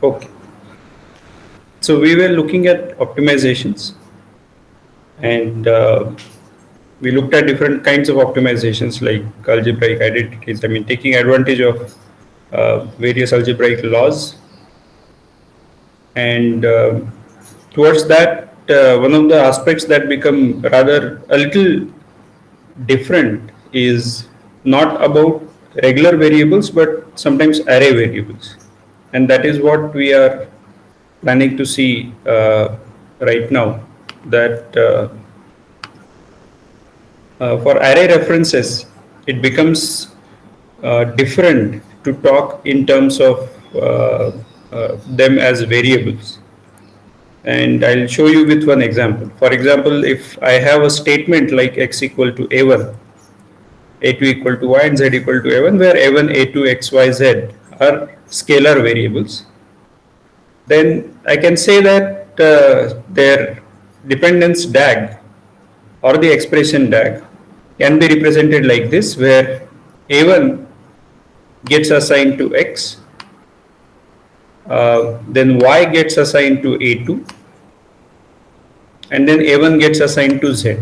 Okay. So we were looking at optimizations, and we looked at different kinds of optimizations like algebraic identities. I mean, taking advantage of various algebraic laws, and towards that, one of the aspects that become rather a little different is not about regular variables but sometimes array variables, and that is what we are planning to see right now. That for array references, it becomes different to talk in terms of them as variables. And I'll show you with one example. For example, if I have a statement like x equal to a1, a2 equal to y, and z equal to a1, where a1, a2, x, y, z are scalar variables, then I can say that their dependence DAG or the expression DAG can be represented like this, where a1 gets assigned to x, then y gets assigned to a2, and then a1 gets assigned to z.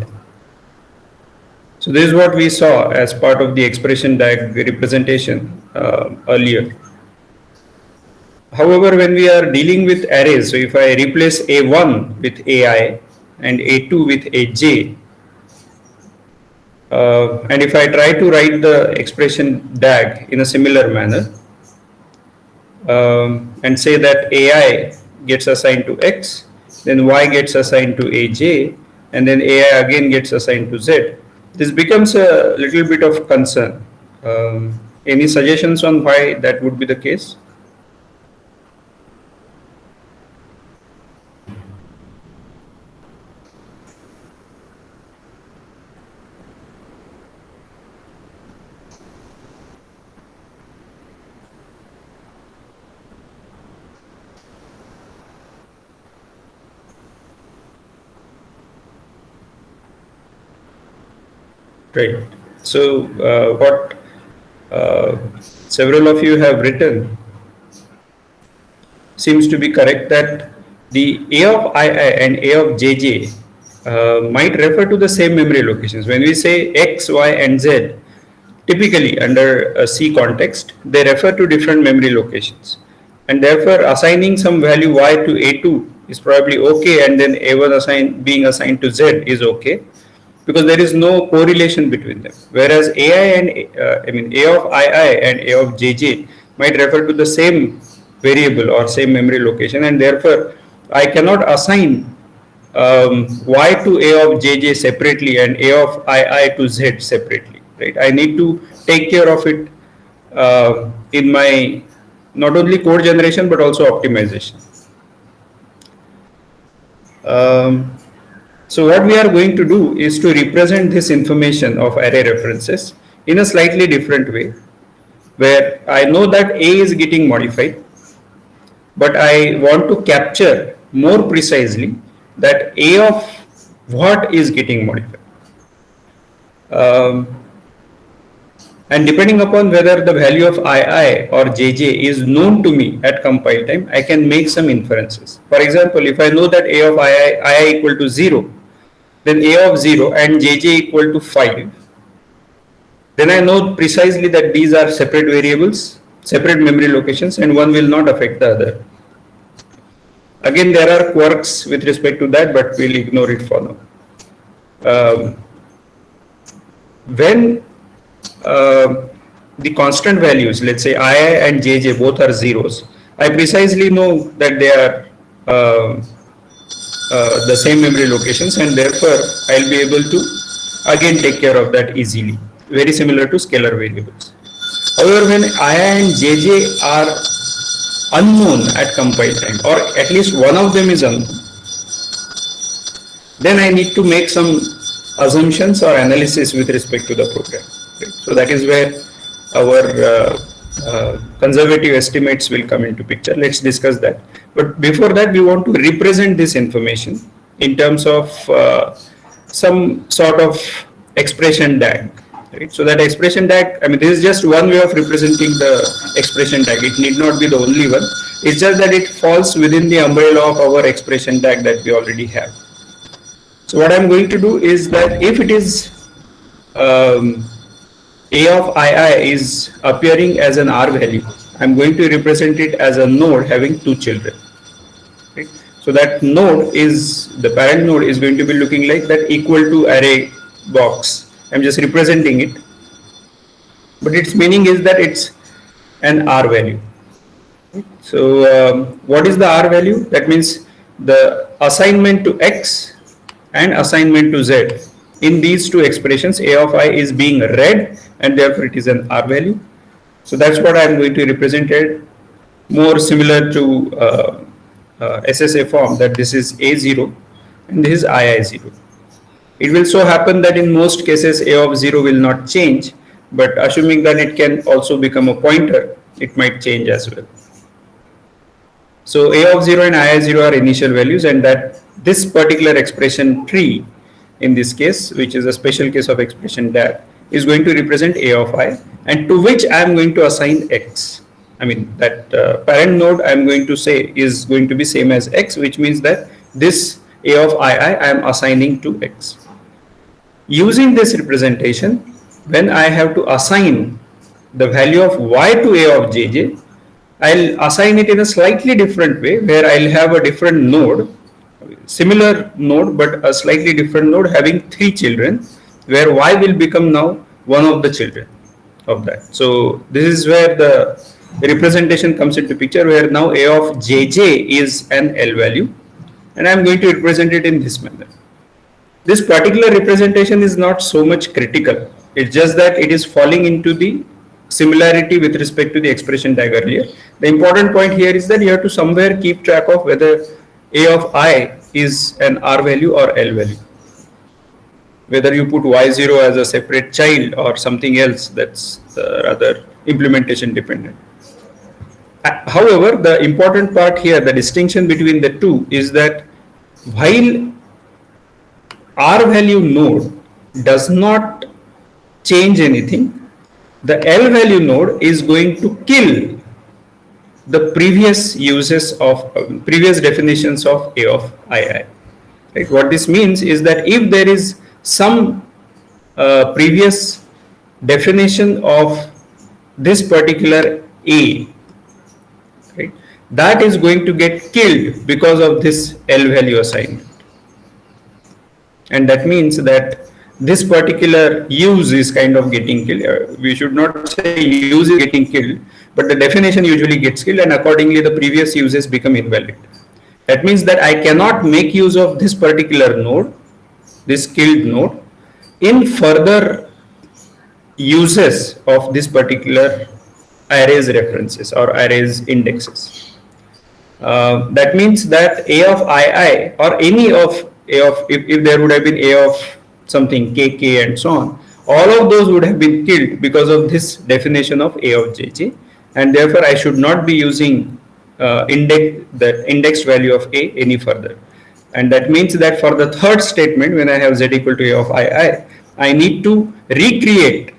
So this is what we saw as part of the expression DAG representation earlier. However, when we are dealing with arrays, so if I replace a1 with ai and a2 with aj, and if I try to write the expression DAG in a similar manner, and say that ai gets assigned to x, then y gets assigned to aj, and then ai again gets assigned to z, this becomes a little bit of concern. Any suggestions on why that would be the case? Right. So what several of you have written seems to be correct, that the a of ii and a of jj might refer to the same memory locations. When we say x, y, and z, typically under a C context, they refer to different memory locations, and therefore assigning some value y to a2 is probably okay, and then a1 being assigned to z is okay, because there is no correlation between them. Whereas ai and a of ii and a of jj might refer to the same variable or same memory location, and therefore I cannot assign y to a of jj separately and a of ii to z separately, right? I need to take care of it in my not only code generation but also optimization. So what we are going to do is to represent this information of array references in a slightly different way, where I know that A is getting modified, but I want to capture more precisely that A of what is getting modified. And depending upon whether the value of ii or jj is known to me at compile time, I can make some inferences. For example, if I know that a of ii equal to 0, then a of 0 and jj equal to 5, then I know precisely that these are separate variables, separate memory locations, and one will not affect the other. Again, there are quirks with respect to that, but we'll ignore it for now. When the constant values, let's say ii and jj both are zeros, I precisely know that they are the same memory locations, and therefore I'll be able to again take care of that easily, very similar to scalar variables. However, when ii and jj are unknown at compile time, or at least one of them is unknown, then I need to make some assumptions or analysis with respect to the program. Right? So that is where our conservative estimates will come into picture. Let's discuss that. But before that, we want to represent this information in terms of some sort of expression DAG. right? So that expression tag, I mean, this is just one way of representing the expression tag. It need not be the only one. It's just that it falls within the umbrella of our expression tag that we already have. So what I'm going to do is that if it is a of ii is appearing as an R value, I'm going to represent it as a node having two children. Right? So that node is, the parent node is going to be looking like that equal to array box. I'm just representing it, but its meaning is that it's an R value. So what is the R value? That means the assignment to X and assignment to Z. In these two expressions, A of I is being read and therefore it is an R value. So that's what I'm going to represent it, more similar to SSA form, that this is A0 and this is II0. It will so happen that in most cases A of 0 will not change, but assuming that it can also become a pointer, it might change as well. So A of 0 and II0 are initial values, and that this particular expression tree in this case, which is a special case of expression DAG, is going to represent A of I, and to which I am going to assign X. I mean that parent node I am going to say is going to be same as X, which means that this A of I am assigning to X. Using this representation, when I have to assign the value of Y to A of JJ, I'll assign it in a slightly different way, where I'll have a different node, similar node but a slightly different node having three children, where Y will become now one of the children of that. So this is where the representation comes into picture, where now A of JJ is an L value, and I'm going to represent it in this manner. This particular representation is not so much critical. It's just that it is falling into the similarity with respect to the expression tag earlier. The important point here is that you have to somewhere keep track of whether A of I is an R value or L value. Whether you put Y0 as a separate child or something else, that's rather implementation dependent. However, the important part here, the distinction between the two, is that while R value node does not change anything, the L value node is going to kill the previous uses of previous definitions of A of II. Right? What this means is that if there is some previous definition of this particular A, right, that is going to get killed because of this L value assignment. And that means that this particular use is kind of getting killed. We should not say use is getting killed, but the definition usually gets killed, and accordingly the previous uses become invalid. That means that I cannot make use of this particular node, this killed node, in further uses of this particular array's references or array's indexes. That means that A of II or any of A of, if there would have been A of something KK and so on, all of those would have been killed because of this definition of A of JJ, and therefore I should not be using the indexed value of A any further. And that means that for the third statement, when I have Z equal to A of II, I need to recreate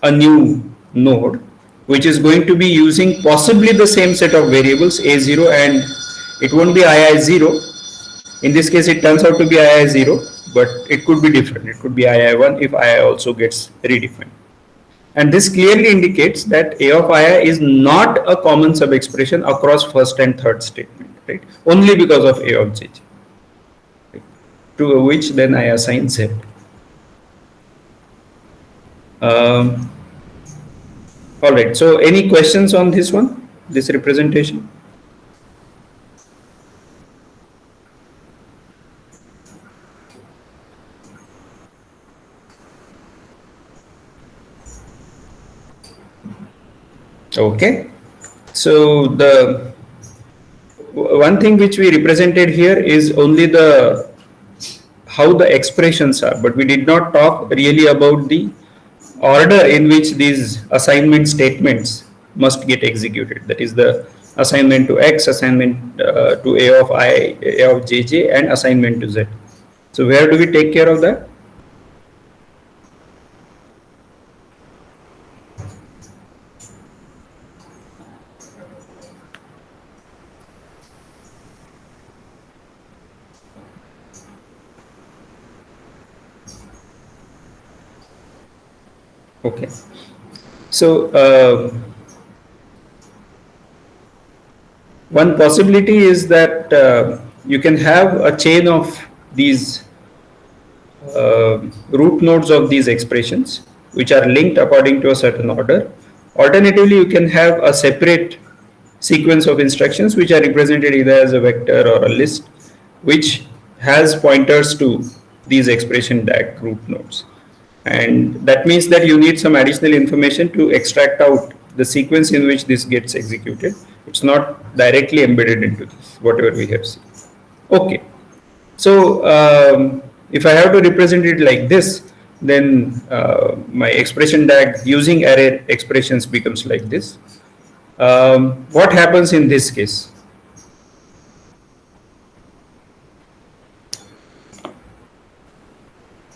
a new node which is going to be using possibly the same set of variables A0, and it won't be II0. In this case it turns out to be II0, but it could be different. It could be II1 if II also gets redefined. And this clearly indicates that A of II is not a common sub-expression across first and third statement, right? Only because of A of JJ, right? To which then I assign Z. All right, so any questions on this one, this representation? Okay, so the one thing which we represented here is only the how the expressions are, but we did not talk really about the order in which these assignment statements must get executed. That is the assignment to X, assignment to A of I, A of JJ, and assignment to Z. So where do we take care of that? Okay. So one possibility is that you can have a chain of these root nodes of these expressions which are linked according to a certain order. Alternatively, you can have a separate sequence of instructions which are represented either as a vector or a list which has pointers to these expression DAG root nodes. And that means that you need some additional information to extract out the sequence in which this gets executed. It's not directly embedded into this, whatever we have seen. Okay. So if I have to represent it like this, then my expression DAG using array expressions becomes like this. What happens in this case?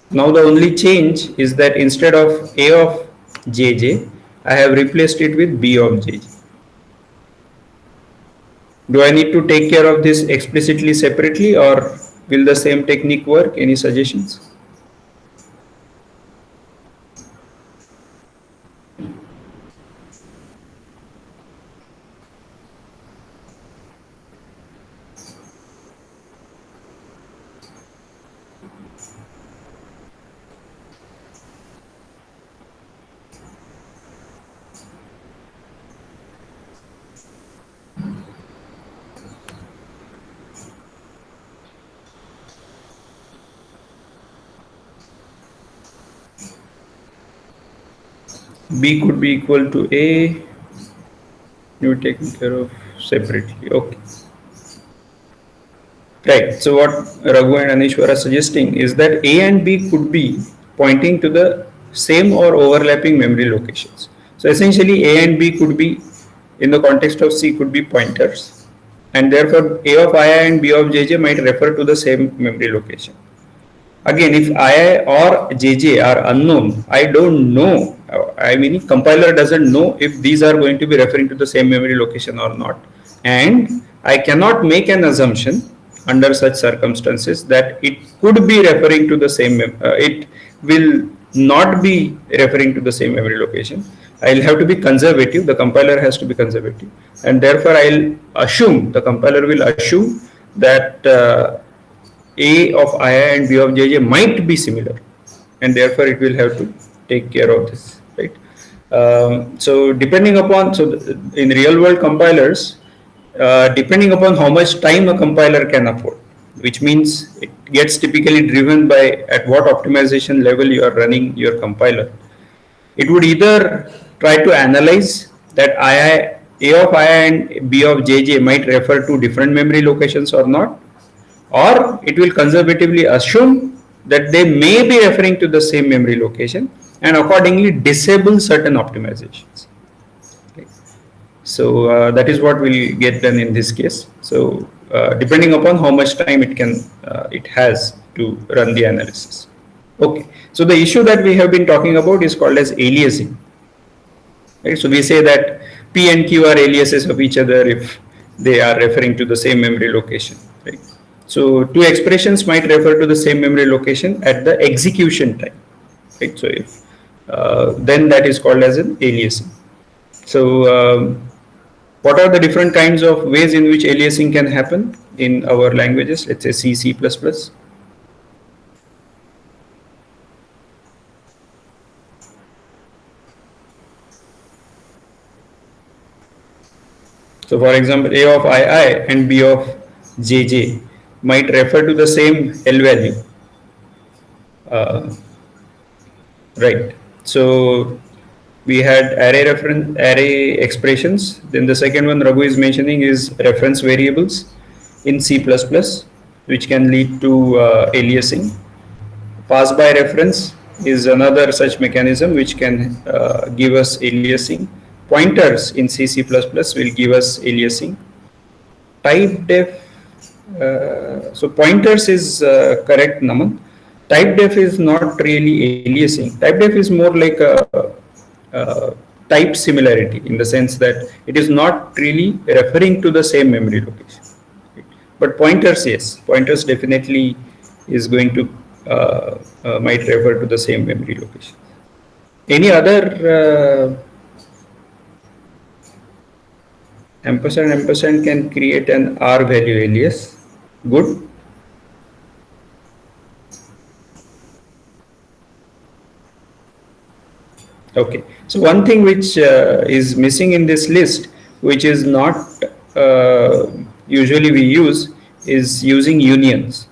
Now the only change is that instead of A of JJ, I have replaced it with B of JJ. Do I need to take care of this explicitly separately, or will the same technique work? Any suggestions? B could be equal to A, you taking care of separately. Okay. Right. So what Raghu and Anishwar are suggesting is that A and B could be pointing to the same or overlapping memory locations. So essentially A and B could be, in the context of C, could be pointers, and therefore A of I and B of JJ might refer to the same memory location. Again, if I or JJ are unknown, I don't know. I mean, compiler doesn't know if these are going to be referring to the same memory location or not. And I cannot make an assumption under such circumstances that it could be referring to the same, it will not be referring to the same memory location. I'll have to be conservative, the compiler has to be conservative. And therefore, I'll assume, the compiler will assume that A of I and B of JJ might be similar, and therefore it will have to take care of this, right? So depending upon, so in real world compilers, depending upon how much time a compiler can afford, which means it gets typically driven by at what optimization level you are running your compiler. It would either try to analyze that A of I and B of JJ might refer to different memory locations or not, or it will conservatively assume that they may be referring to the same memory location and accordingly disable certain optimizations. Okay. So that is what will get done in this case. So depending upon how much time it has to run the analysis. Okay. So the issue that we have been talking about is called as aliasing. Right. So we say that P and Q are aliases of each other if they are referring to the same memory location. Right. So two expressions might refer to the same memory location at the execution time, right? So if then that is called as an aliasing. So what are the different kinds of ways in which aliasing can happen in our languages? Let's say C, C++. So for example, A of II and B of JJ might refer to the same L value. Right. So we had array expressions. Then the second one Raghu is mentioning is reference variables in C++, which can lead to aliasing. Pass by reference is another such mechanism which can give us aliasing. Pointers in C++ will give us aliasing. Type def, so pointers is correct, Naman. Type def is not really aliasing. Type def is more like a type similarity in the sense that it is not really referring to the same memory location. But pointers, yes, pointers definitely is going to might refer to the same memory location. Any other ampersand can create an R value alias. Good. Okay. So one thing which is missing in this list, which is not usually we use, is using unions.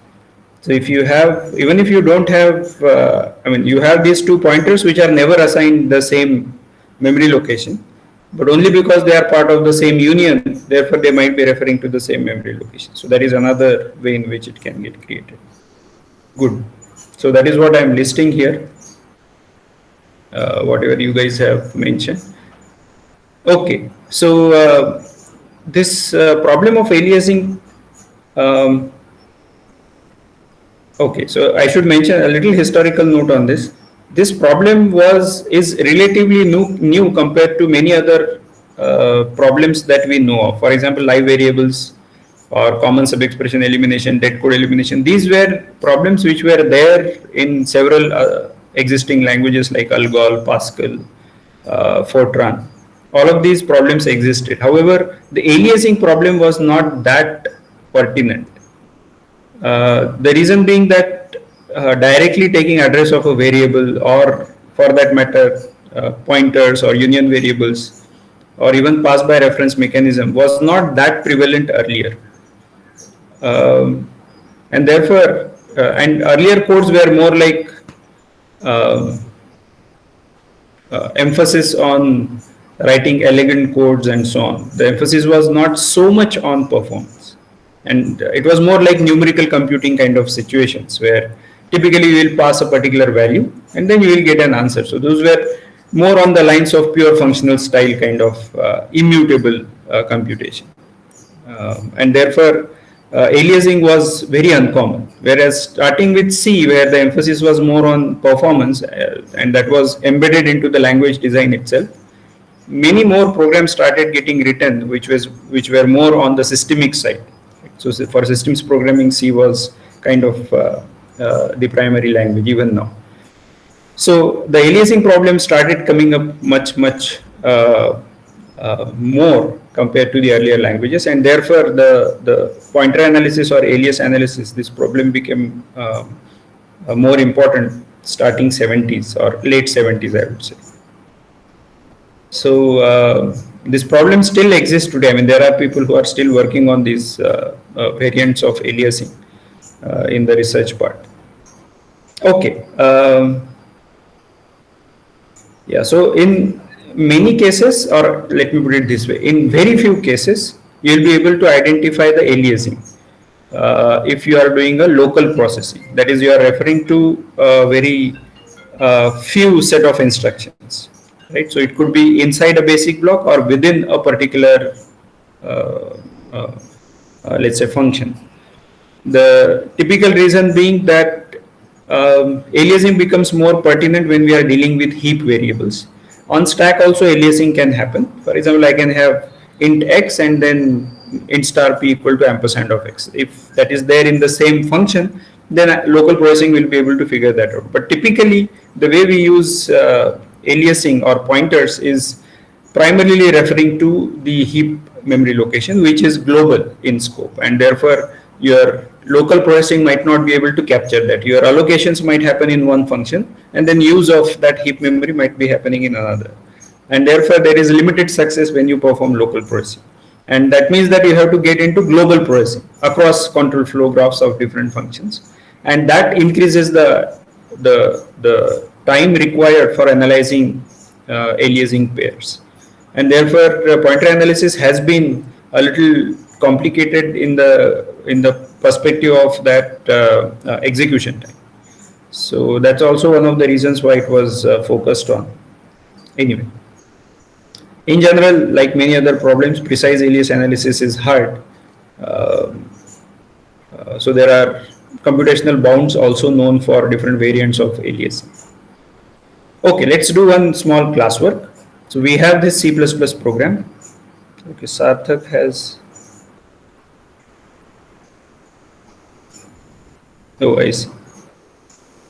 So if you have, even if you don't have, I mean, you have these two pointers which are never assigned the same memory location, but only because they are part of the same union, therefore they might be referring to the same memory location. So that is another way in which it can get created. Good. So that is what I am listing here, whatever you guys have mentioned. Okay. So this problem of aliasing. Um, Okay, so I should mention a little historical note on this. This problem is relatively new compared to many other problems that we know of. For example, live variables or common sub-expression elimination, dead code elimination. These were problems which were there in several existing languages like Algol, Pascal, Fortran. All of these problems existed. However, the aliasing problem was not that pertinent. The reason being that directly taking address of a variable, or for that matter pointers or union variables, or even pass by reference mechanism, was not that prevalent earlier. Um, and therefore, and earlier codes were more like um emphasis on writing elegant codes and so on. The emphasis was not so much on performance, and it was more like numerical computing kind of situations where typically you will pass a particular value and then you will get an answer. So those were more on the lines of pure functional style kind of immutable computation. And therefore aliasing was very uncommon. Whereas starting with C, where the emphasis was more on performance, and that was embedded into the language design itself, many more programs started getting written, which were more on the systemic side. So for systems programming, C was kind of the primary language even now. So the aliasing problem started coming up much more compared to the earlier languages, and therefore the pointer analysis or alias analysis, this problem became more important starting 70s or late 70s, I would say. So this problem still exists today. I mean, there are people who are still working on these variants of aliasing in the research part. Okay. Yeah, so in many cases, or let me put it this way, in very few cases, you'll be able to identify the aliasing. If you are doing a local processing, that is, you are referring to a very few set of instructions, right? So it could be inside a basic block or within a particular, uh, uh, let's say, function. The typical reason being that aliasing becomes more pertinent when we are dealing with heap variables. On stack also aliasing can happen. For example, I can have int x and then int star p equal to ampersand of x. If that is there in the same function, then local processing will be able to figure that out. But typically, the way we use aliasing or pointers is primarily referring to the heap memory location, which is global in scope, and therefore your local processing might not be able to capture that. Your allocations might happen in one function, and then use of that heap memory might be happening in another, and therefore there is limited success when you perform local processing. And that means that you have to get into global processing across control flow graphs of different functions, and that increases the time required for analyzing aliasing pairs. And therefore pointer analysis has been a little complicated in the perspective of that execution time. So that's also one of the reasons why it was focused on. Anyway, in general, like many other problems, precise alias analysis is hard. Uh, so there are computational bounds also known for different variants of aliasing. Okay, let's do one small classwork. So we have this C++ program. Okay, Sarthak has. Oh, I see.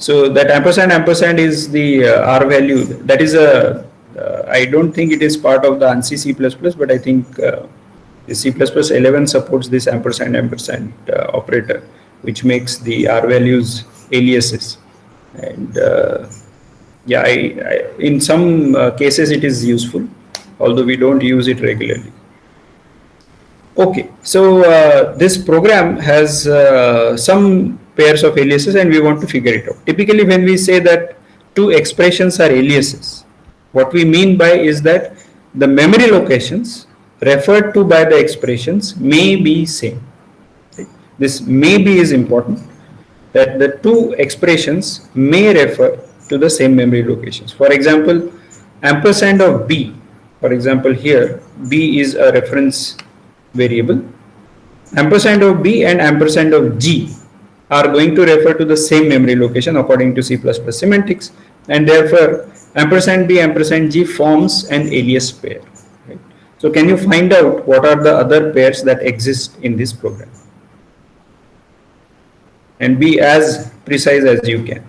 So that ampersand is the R value. That is a, I don't think it is part of the ANSI C++, but I think the C++11 supports this ampersand operator, which makes the R values aliases. And yeah, in some cases it is useful, although we don't use it regularly. Okay, so this program has some pairs of aliases and we want to figure it out. Typically when we say that two expressions are aliases, what we mean by is that the memory locations referred to by the expressions may be same. This may be is important, that the two expressions may refer to the same memory locations. For example, ampersand of B, for example here, B is a reference variable. Ampersand of B and ampersand of G are going to refer to the same memory location according to C++ semantics, and therefore ampersand B ampersand G forms an alias pair. Right? So can you find out what are the other pairs that exist in this program? And be as precise as you can.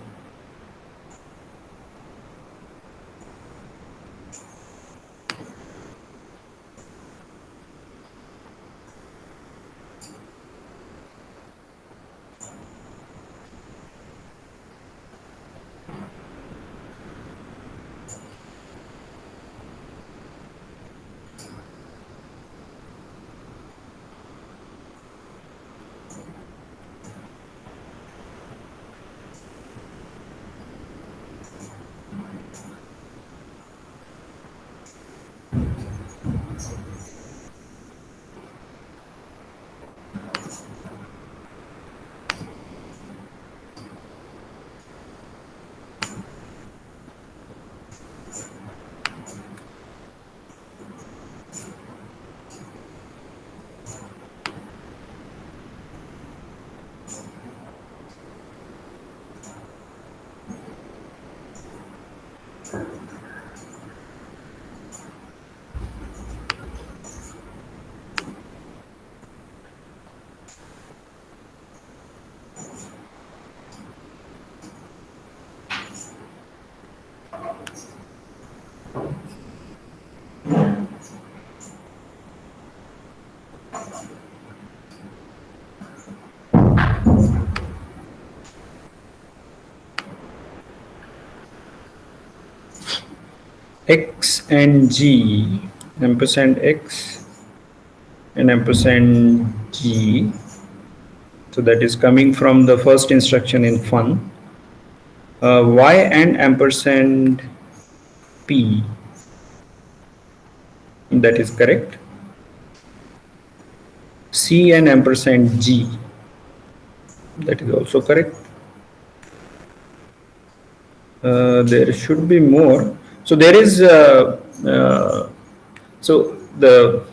X and G, ampersand X and ampersand G. So that is coming from the first instruction in fun. Y and ampersand P, that is correct. C and ampersand G, that is also correct. There should be more. So there is, so the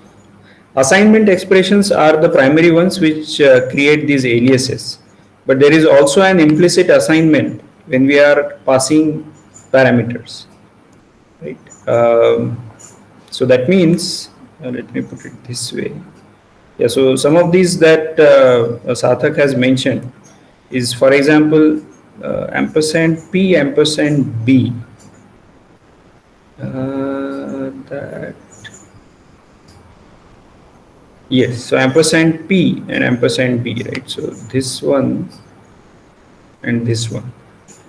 assignment expressions are the primary ones which create these aliases. But there is also an implicit assignment when we are passing parameters, right? So that means, let me put it this way. Yeah, so some of these that Sarthak has mentioned is, for example, ampersand P ampersand B. That yes, so ampersand P and ampersand B, right? So this one and this one,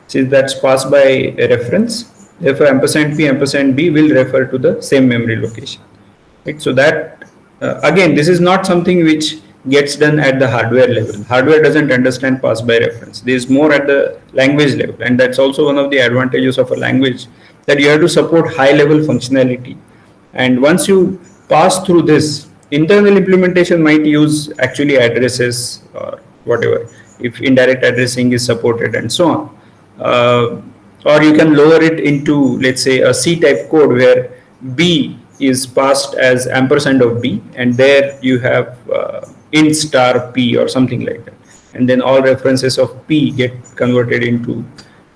since that's passed by a reference, therefore ampersand P ampersand B will refer to the same memory location, right? So that again, this is not something which gets done at the hardware level. Hardware doesn't understand pass by reference. This is more at the language level, and that's also one of the advantages of a language, that you have to support high level functionality. And once you pass through this, internal implementation might use actually addresses or whatever, if indirect addressing is supported and so on. Or you can lower it into, let's say, a C type code where B is passed as ampersand of B, and there you have int star P or something like that. And then all references of P get converted into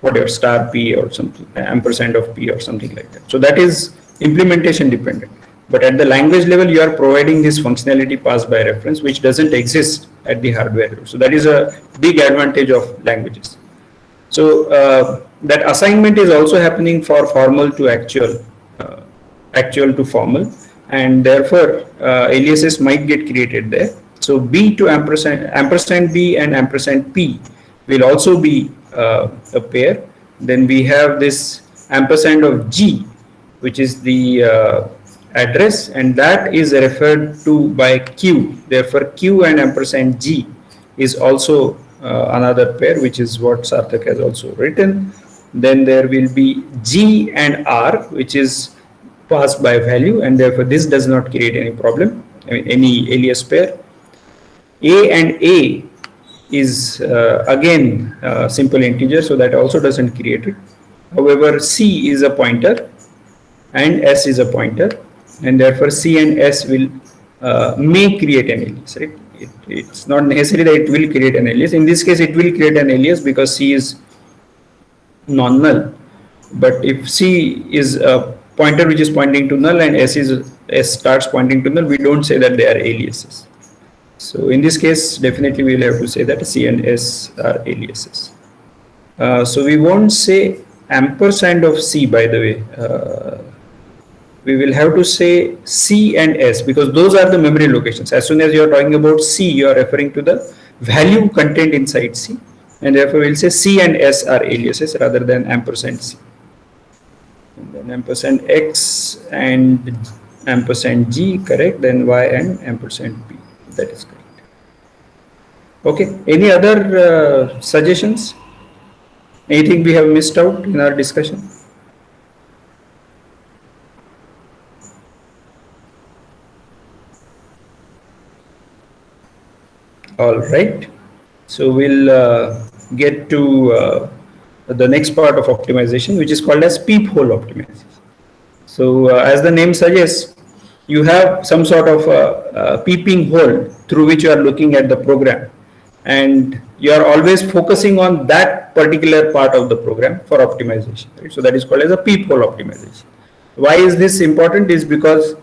whatever star P or something, ampersand of P or something like that. So that is implementation dependent. But at the language level, you are providing this functionality passed by reference, which doesn't exist at the hardware level. So that is a big advantage of languages. So that assignment is also happening for formal to actual, actual to formal, and therefore aliases might get created there. So B to ampersand B and ampersand P will also be a pair. Then we have this ampersand of G, which is the address, and that is referred to by Q. Therefore, Q and ampersand G is also another pair, which is what Sarthak has also written. Then there will be G and R, which is passed by value, and therefore this does not create any problem, I mean, any alias pair. A and A is again simple integer, so that also doesn't create it. However, C is a pointer and S is a pointer, and therefore C and S will may create an alias, right? It's not necessary that it will create an alias. In this case, it will create an alias because C is non-null. But if C is a pointer which is pointing to null and S starts pointing to null, we don't say that they are aliases. So in this case, definitely we will have to say that C and S are aliases. So we won't say ampersand of C, by the way. We will have to say C and S because those are the memory locations. As soon as you are talking about C, you are referring to the value contained inside C, and therefore we will say C and S are aliases rather than ampersand C. And then ampersand X and ampersand G, correct, then Y and ampersand P, that is correct. Okay, any other suggestions? Anything we have missed out in our discussion? All right, so we'll get to the next part of optimization, which is called as peephole optimization. So as the name suggests, you have some sort of a peeping hole through which you are looking at the program, and you are always focusing on that particular part of the program for optimization, right? So that is called as a peephole optimization. Why is this important? Is because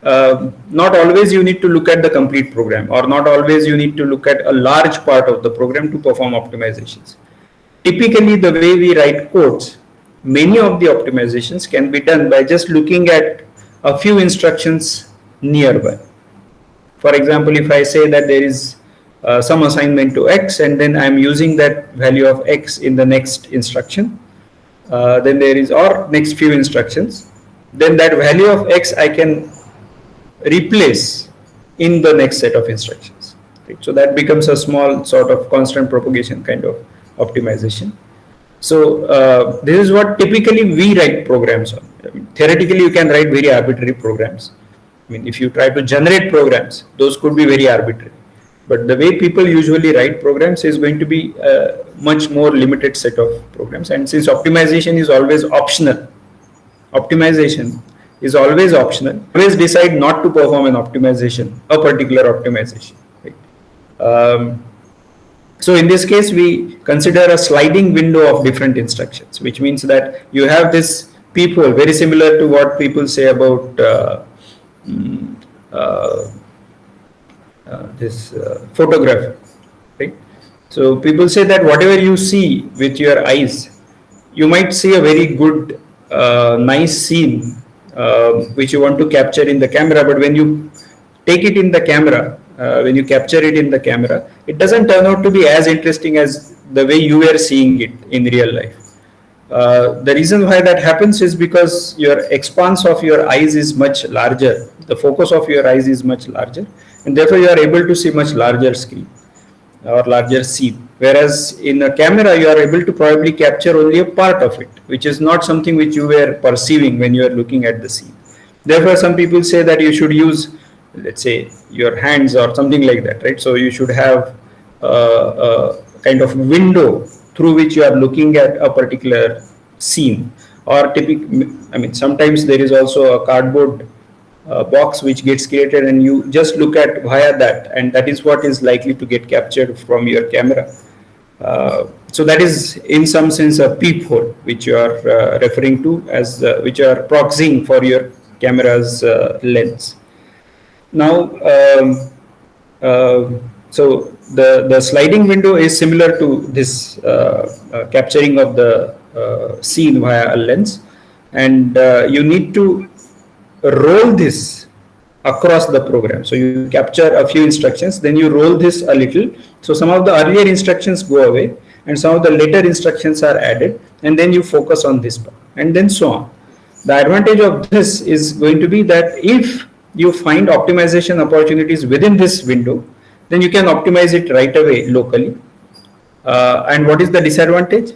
not always you need to look at the complete program, or not always you need to look at a large part of the program to perform optimizations. Typically, the way we write codes, many of the optimizations can be done by just looking at a few instructions nearby. For example, if I say that there is some assignment to X, and then I'm using that value of X in the next instruction, then there is, or next few instructions, then that value of X I can replace in the next set of instructions. Right? So that becomes a small sort of constant propagation kind of optimization. So this is what typically we write programs on. I mean, theoretically, you can write very arbitrary programs. I mean, if you try to generate programs, those could be very arbitrary. But the way people usually write programs is going to be a much more limited set of programs. And since optimization is always optional, optimization is always optional. Always decide not to perform an optimization, a particular optimization. Right? So in this case, we consider a sliding window of different instructions, which means that you have this peephole, very similar to what people say about this photograph. Right? So people say that whatever you see with your eyes, you might see a very good, nice scene which you want to capture in the camera, but when you take it in the camera, when you capture it in the camera, it doesn't turn out to be as interesting as the way you were seeing it in real life. The reason why that happens is because your expanse of your eyes is much larger, the focus of your eyes is much larger, and therefore you are able to see much larger screen or larger scene. Whereas in a camera, you are able to probably capture only a part of it, which is not something which you were perceiving when you are looking at the scene. Therefore, some people say that you should use, let's say, your hands or something like that, right? So you should have a kind of window through which you are looking at a particular scene. Or I mean, sometimes there is also a cardboard box which gets created, and you just look at via that, and that is what is likely to get captured from your camera. So that is in some sense a peephole which you are referring to as which you are proxying for your camera's lens. Now So the sliding window is similar to this capturing of the scene via a lens, and you need to roll this across the program. So you capture a few instructions, then you roll this a little. So some of the earlier instructions go away and some of the later instructions are added, and then you focus on this part, and then so on. The advantage of this is going to be that if you find optimization opportunities within this window, then you can optimize it right away locally. And what is the disadvantage?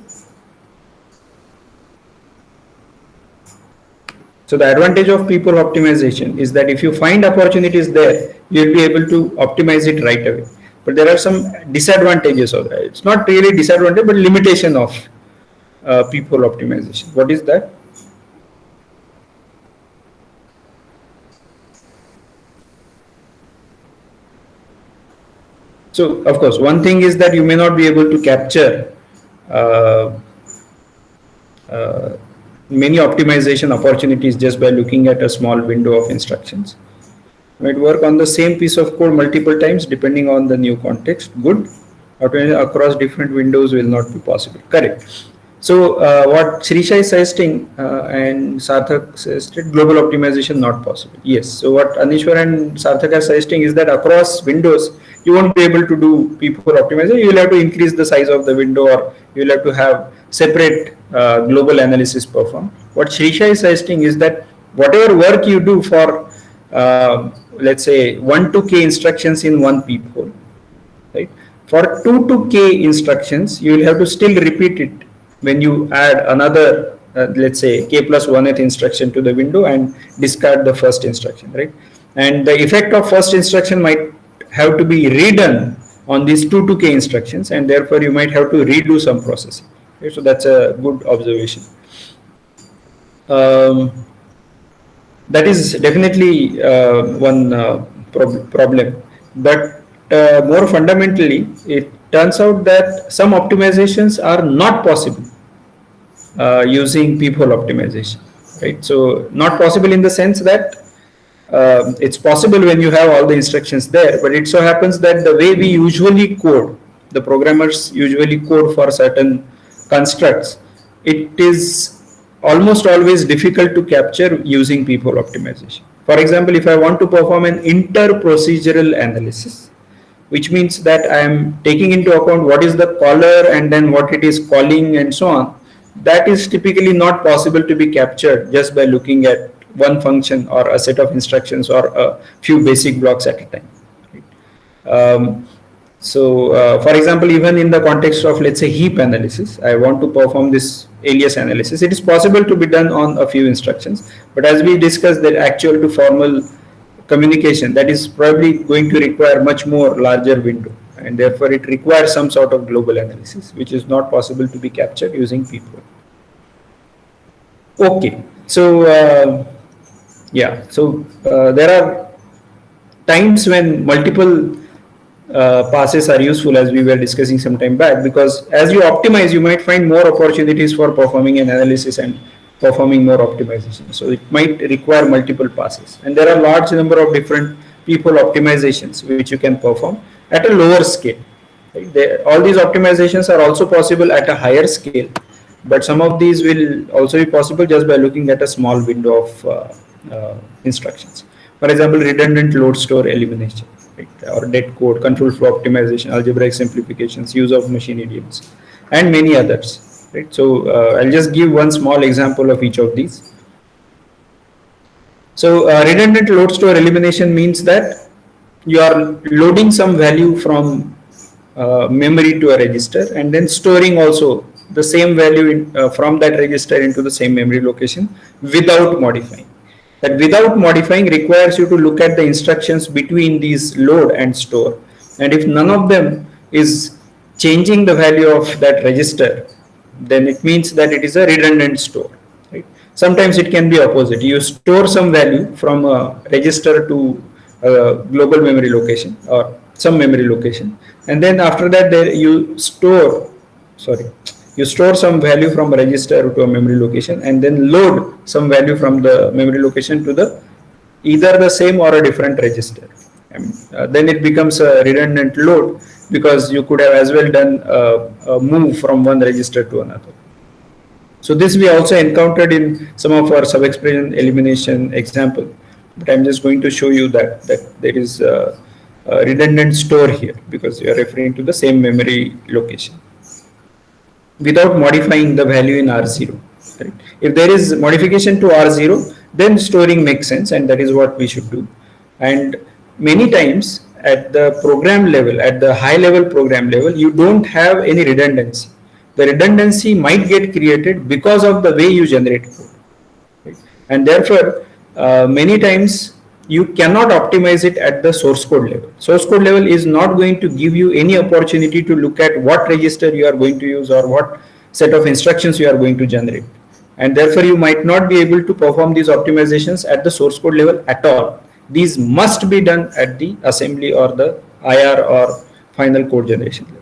So the advantage of people optimization is that if you find opportunities there, you'll be able to optimize it right away. But there are some disadvantages of that. It's not really disadvantage, but limitation of people optimization. What is that? So of course, one thing is that you may not be able to capture uh, uh, many optimization opportunities just by looking at a small window of instructions. You might work on the same piece of code multiple times depending on the new context. Good. Optimization across different windows will not be possible. Correct. So what Shrisha is suggesting and Sarthak suggested, global optimization not possible. Yes. So what Anishwar and Sarthak are suggesting is that across windows, you won't be able to do people optimization. You will have to increase the size of the window, or you will have to have separate global analysis performed. What Shrisha is suggesting is that whatever work you do for, let's say, 1 to k instructions in one peephole, right? For 2 to k instructions, you will have to still repeat it when you add another, let's say, k plus 1th instruction to the window and discard the first instruction, right? And the effect of first instruction might have to be redone on these 2 to k instructions, and therefore you might have to redo some processing. Okay, so that's a good observation. That is definitely one problem, but more fundamentally, it turns out that some optimizations are not possible using peephole optimization, right? So not possible in the sense that it's possible when you have all the instructions there, but it so happens that the way we usually code, the programmers usually code for certain constructs, it is almost always difficult to capture using peephole optimization. For example, if I want to perform an inter-procedural analysis, which means that I am taking into account what is the caller and then what it is calling and so on, that is typically not possible to be captured just by looking at one function or a set of instructions or a few basic blocks at a time. For example, even in the context of, let's say, heap analysis, I want to perform this alias analysis. It is possible to be done on a few instructions, but as we discussed, the actual to formal communication, that is probably going to require much more larger window, and therefore it requires some sort of global analysis, which is not possible to be captured using peephole. Okay, so there are times when multiple passes are useful, as we were discussing some time back, because as you optimize, you might find more opportunities for performing an analysis and performing more optimization. So it might require multiple passes, and there are large number of different peephole optimizations which you can perform at a lower scale. Right? All these optimizations are also possible at a higher scale, but some of these will also be possible just by looking at a small window of instructions. For example, redundant load store elimination, right? Or dead code, control flow optimization, algebraic simplifications, use of machine idioms, and many others. Right? So I'll just give one small example of each of these. So redundant load store elimination means that you are loading some value from memory to a register and then storing also the same value from that register into the same memory location without modifying. That without modifying requires you to look at the instructions between these load and store, and if none of them is changing the value of that register, then it means that it is a redundant store. Right? Sometimes it can be opposite. You store some value from a register to a global memory location or some memory location, and then after that you store some value from a register to a memory location and then load some value from the memory location to the either the same or a different register. then it becomes a redundant load, because you could have as well done a move from one register to another. So this we also encountered in some of our sub-expression elimination example, but I'm just going to show you that there is a redundant store here, because you are referring to the same memory location without modifying the value in R0. Right? If there is modification to R0, then storing makes sense, and that is what we should do. And many times at the program level, at the high level program level, you don't have any redundancy. The redundancy might get created because of the way you generate code. Right? And therefore, many times you cannot optimize it at the source code level. Source code level is not going to give you any opportunity to look at what register you are going to use or what set of instructions you are going to generate. And therefore, you might not be able to perform these optimizations at the source code level at all. These must be done at the assembly or the IR or final code generation level.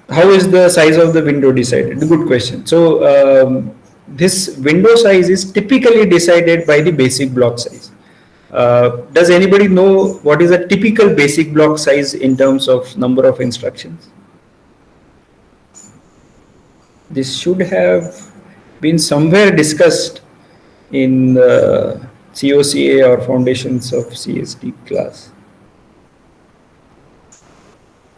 How is the size of the window decided? Good question. So this window size is typically decided by the basic block size. Does anybody know what is a typical basic block size in terms of number of instructions? This should have been somewhere discussed in the COCA or Foundations of CST class.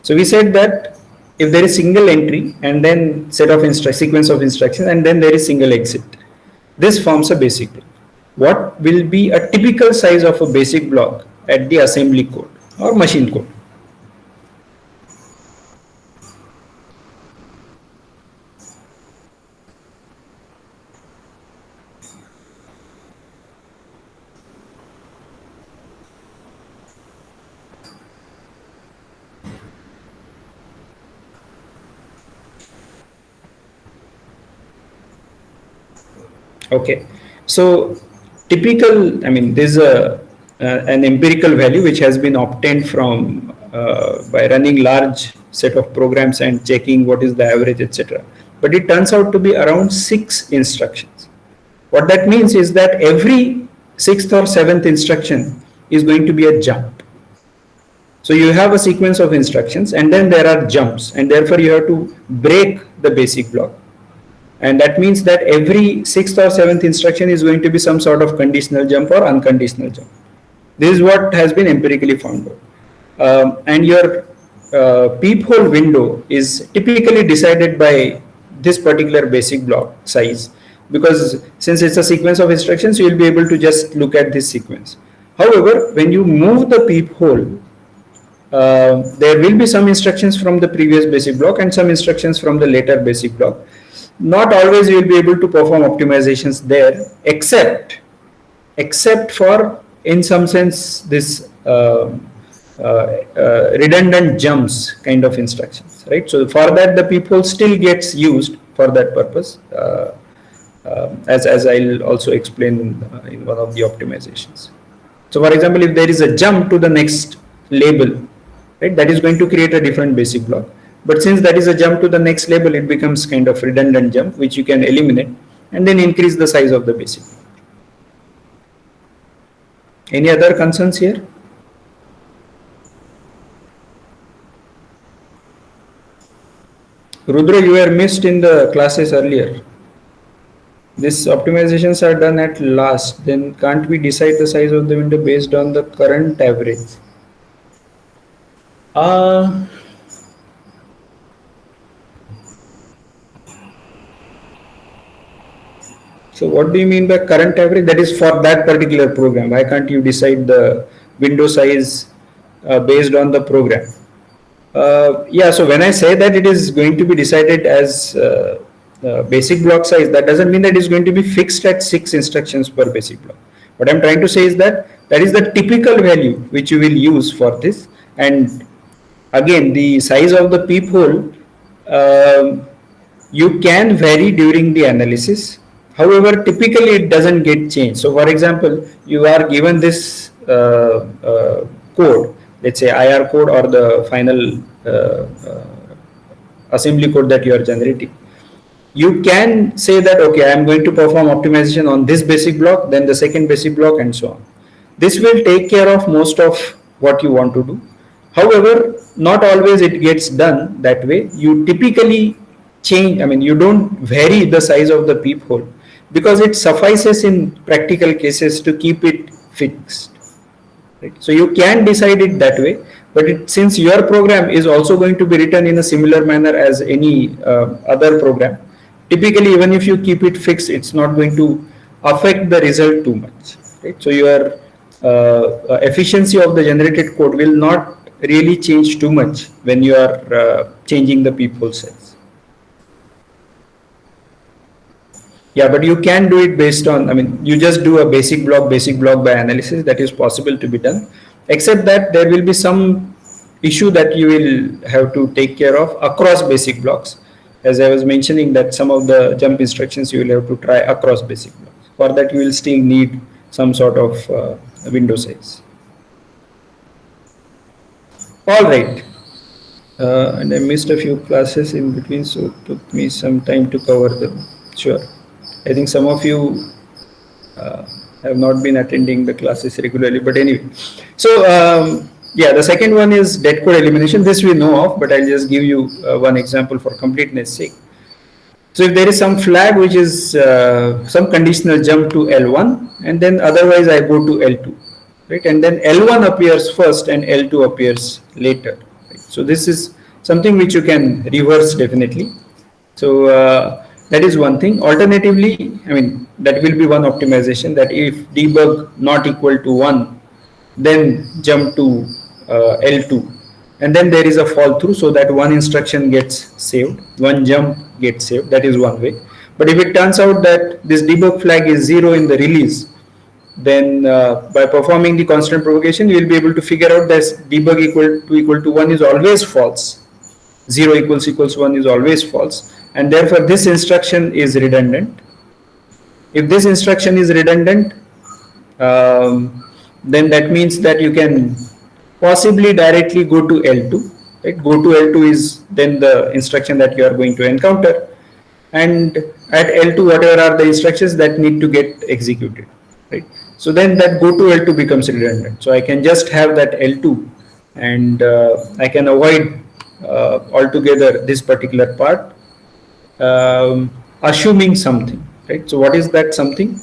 So we said that if there is single entry and then set of sequence of instructions and then there is single exit, this forms a basic block. What will be a typical size of a basic block at the assembly code or machine code? Okay, so typical, I mean, there's an empirical value which has been obtained from by running large set of programs and checking what is the average, etc. But it turns out to be around 6 instructions. What that means is that every 6th or 7th instruction is going to be a jump. So you have a sequence of instructions and then there are jumps, and therefore you have to break the basic block. And that means that every 6th or 7th instruction is going to be some sort of conditional jump or unconditional jump. This is what has been empirically found out. And your peephole window is typically decided by this particular basic block size, because since it's a sequence of instructions, you will be able to just look at this sequence. However, when you move the peephole, there will be some instructions from the previous basic block and some instructions from the later basic block. Not always you will be able to perform optimizations there, except for, in some sense, this redundant jumps kind of instructions, right? So for that, the peephole still gets used for that purpose, as I'll also explain in one of the optimizations. So for example, if there is a jump to the next label, right, that is going to create a different basic block. But since that is a jump to the next label, it becomes kind of redundant jump, which you can eliminate and then increase the size of the basic. Any other concerns here? Rudra, you were missed in the classes earlier. These optimizations are done at last. Then can't we decide the size of the window based on the current average? So what do you mean by current average? That is for that particular program. Why can't you decide the window size based on the program? Yeah, so when I say that it is going to be decided as basic block size, that doesn't mean that it is going to be fixed at 6 instructions per basic block. What I'm trying to say is that that is the typical value which you will use for this. And again, the size of the peephole, you can vary during the analysis. However, typically it doesn't get changed. So for example, you are given this code, let's say IR code or the final assembly code that you are generating. you can say that, okay, I am going to perform optimization on this basic block, then the second basic block, and so on. This will take care of most of what you want to do. However, not always it gets done that way. You typically change, I mean, you don't vary the size of the peephole because it suffices in practical cases to keep it fixed. Right? So you can decide it that way, but since your program is also going to be written in a similar manner as any other program, typically even if you keep it fixed, it's not going to affect the result too much. Right? So your efficiency of the generated code will not really change too much when you are changing the peephole size. Yeah, but you can do it based on, I mean, you just do a basic block by analysis. That is possible to be done, except that there will be some issue that you will have to take care of across basic blocks. As I was mentioning, that some of the jump instructions you will have to try across basic blocks. For that, you will still need some sort of window size. All right. And I missed a few classes in between, so it took me some time to cover them. Sure. I think some of you have not been attending the classes regularly, but anyway. So yeah, the second one is dead code elimination. This we know of, but I'll just give you one example for completeness sake. So if there is some flag which is some conditional jump to L1, and then otherwise I go to L2, right? And then L1 appears first and L2 appears later. Right? So this is something which you can reverse definitely. So that is one thing. Alternatively, I mean, that will be one optimization, that if debug not equal to 1, then jump to L2, and then there is a fall through, so that one instruction gets saved, one jump gets saved. That is one way. But if it turns out that this debug flag is 0 in the release, then by performing the constant propagation, you will be able to figure out that debug equal to 1 is always false, 0 equals 1 is always false, and therefore this instruction is redundant. If this instruction is redundant, then that means that you can possibly directly go to L2. Right? Go to L2 is then the instruction that you are going to encounter, and at L2 whatever are the instructions that need to get executed. Right? So then that go to L2 becomes redundant. So I can just have that L2, and I can avoid altogether this particular part, assuming something. Right? So what is that something?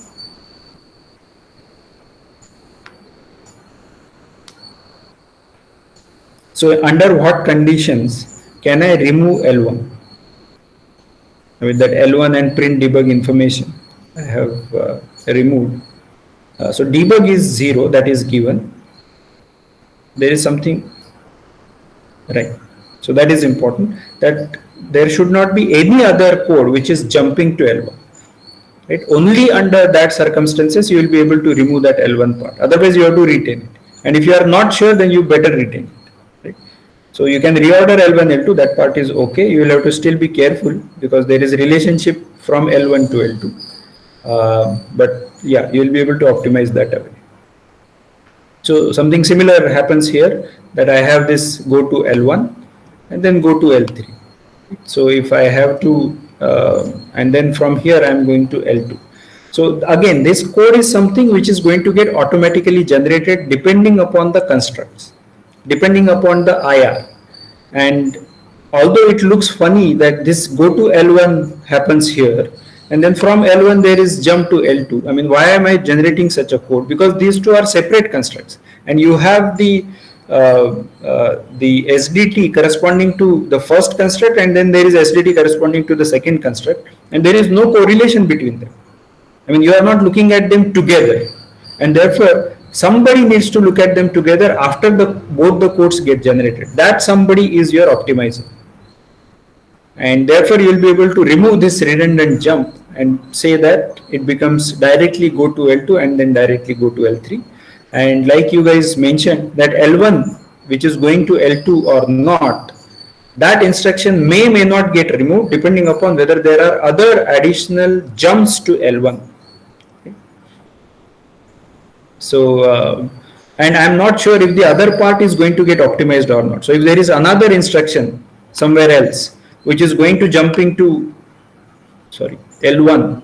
So under what conditions can I remove L1? With that L1 and print debug information I have removed. So debug is 0, that is given. There is something, right? So that is important, that there should not be any other code which is jumping to L1. Right? Only under that circumstances you will be able to remove that L1 part. Otherwise you have to retain it. And if you are not sure, then you better retain it. So you can reorder L1, L2, that part is okay. You will have to still be careful because there is a relationship from L1 to L2. But yeah, you will be able to optimize that away. So something similar happens here, that I have this go to L1 and then go to L3. So if I have to, and then from here I am going to L2. So again, this code is something which is going to get automatically generated depending upon the constructs, depending upon the IR. And although it looks funny that this go to L1 happens here, and then from L1 there is jump to L2. I mean, why am I generating such a code? Because these two are separate constructs, and you have the SDT corresponding to the first construct, and then there is SDT corresponding to the second construct, and there is no correlation between them. I mean, you are not looking at them together, and therefore somebody needs to look at them together after both the codes get generated. That somebody is your optimizer, and therefore you will be able to remove this redundant jump and say that it becomes directly go to L2 and then directly go to L3. And like you guys mentioned, that L1 which is going to L2 or not, that instruction may not get removed depending upon whether there are other additional jumps to L1. Okay. So and I'm not sure if the other part is going to get optimized or not. So if there is another instruction somewhere else which is going to jump into sorry, L1,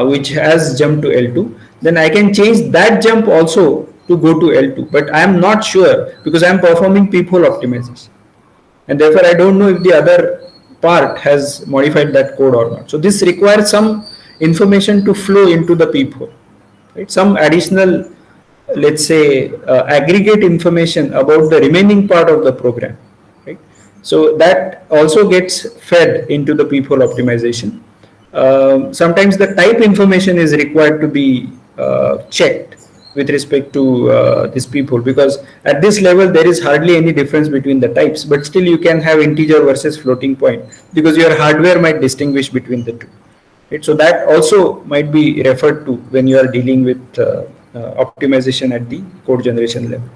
which has jumped to L2, then I can change that jump also to go to L2. But I am not sure because I am performing peephole optimization, and therefore I don't know if the other part has modified that code or not. So this requires some information to flow into the peephole, right? Some additional, let's say, aggregate information about the remaining part of the program, right? So that also gets fed into the peephole optimization. Sometimes the type information is required to be checked with respect to this peephole, because at this level there is hardly any difference between the types, but still you can have integer versus floating point because your hardware might distinguish between the two. Right? So that also might be referred to when you are dealing with optimization at the code generation level.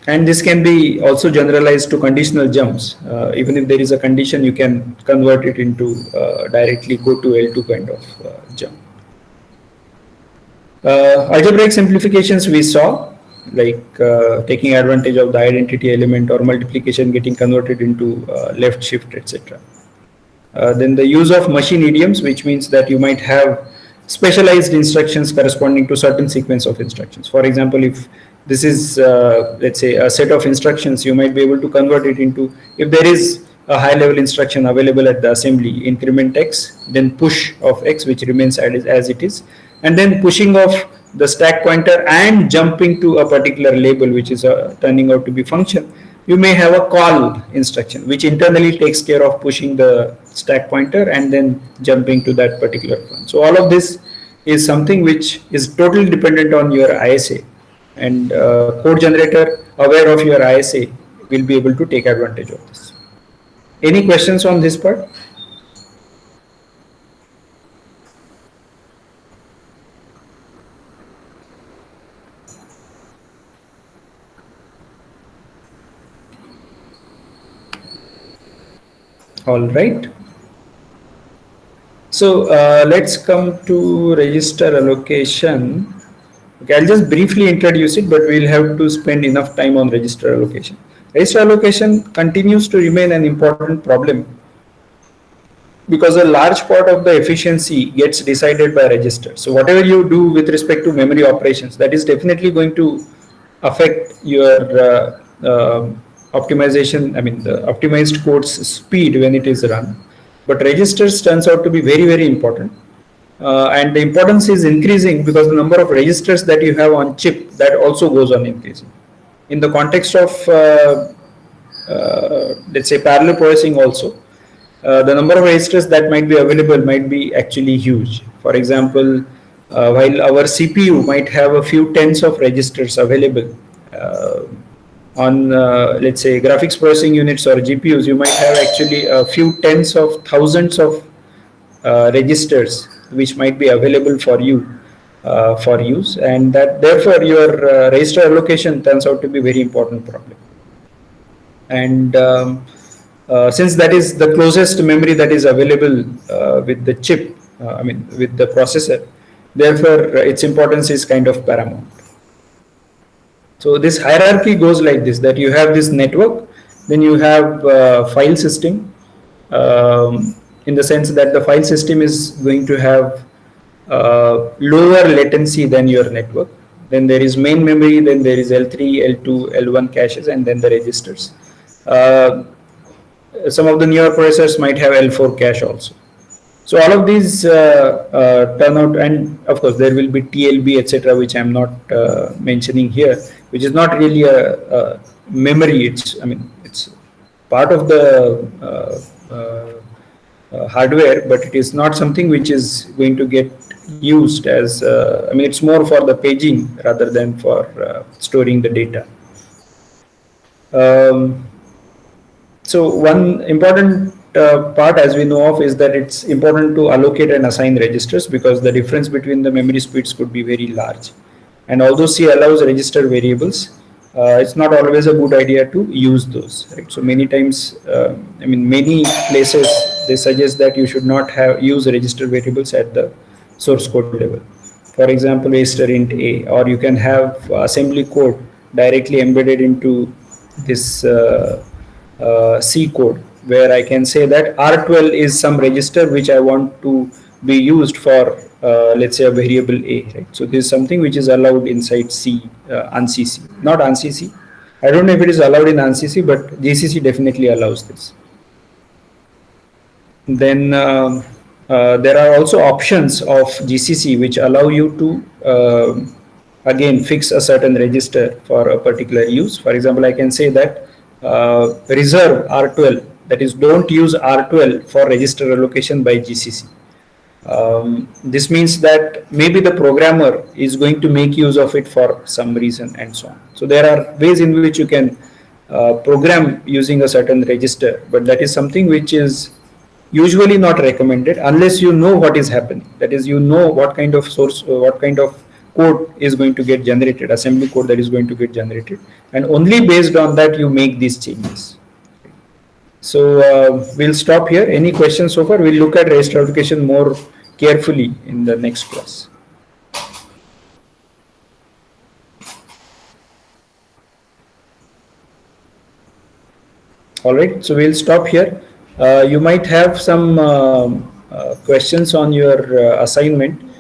And this can be also generalized to conditional jumps. Even if there is a condition, you can convert it into directly go to L2 kind of jump. Algebraic simplifications we saw, like taking advantage of the identity element or multiplication getting converted into left shift, etc. Then the use of machine idioms, which means that you might have specialized instructions corresponding to certain sequence of instructions. For example, if this is, let's say, a set of instructions, you might be able to convert it into, if there is a high level instruction available at the assembly, increment x, then push of x, which remains as it is, and then pushing of the stack pointer and jumping to a particular label, which is turning out to be function. You may have a call instruction, which internally takes care of pushing the stack pointer and then jumping to that particular one. So all of this is something which is totally dependent on your ISA, and code generator aware of your ISA will be able to take advantage of this. Any questions on this part? All right. So let's come to register allocation. Okay, I'll just briefly introduce it, but we'll have to spend enough time on register allocation. Register allocation continues to remain an important problem because a large part of the efficiency gets decided by registers. So whatever you do with respect to memory operations, that is definitely going to affect your optimization, the optimized code's speed when it is run. But registers turns out to be very, very important. And the importance is increasing because the number of registers that you have on chip, that also goes on increasing. In the context of, let's say, parallel processing also, the number of registers that might be available might be actually huge. For example, while our CPU might have a few tens of registers available, on let's say graphics processing units or GPUs, you might have actually a few tens of thousands of registers which might be available for you for use, and that therefore your register allocation turns out to be very important problem. And since that is the closest memory that is available with the chip, with the processor, therefore its importance is kind of paramount. So this hierarchy goes like this, that you have this network, then you have file system, in the sense that the file system is going to have lower latency than your network. Then there is main memory, then there is L3, L2, L1 caches, and then the registers. Some of the newer processors might have L4 cache also. So all of these turn out, and of course there will be TLB, etc., which I'm not mentioning here, which is not really a memory. It's part of the hardware, but it is not something which is going to get used as. It's more for the paging rather than for storing the data. So one important part, as we know of, is that it's important to allocate and assign registers because the difference between the memory speeds could be very large. And although C allows register variables, it's not always a good idea to use those. Right? So many times, many places they suggest that you should not use register variables at the source code level. For example, register int A, or you can have assembly code directly embedded into this C code, where I can say that R12 is some register which I want to be used for, let's say, a variable A, right? So this is something which is allowed inside C, ANSI C, not ANSI C. I don't know if it is allowed in ANSI C, but GCC definitely allows this. Then there are also options of GCC which allow you to again fix a certain register for a particular use. For example, I can say that reserve R12, that is, don't use R12 for register allocation by GCC. This means that maybe the programmer is going to make use of it for some reason and so on. So there are ways in which you can program using a certain register, but that is something which is usually not recommended unless you know what is happening. That is, you know what kind of source, what kind of code is going to get generated, assembly code that is going to get generated, and only based on that you make these changes. So we'll stop here. Any questions so far? We'll look at register allocation more carefully in the next class. All right, so we'll stop here. You might have some questions on your assignment.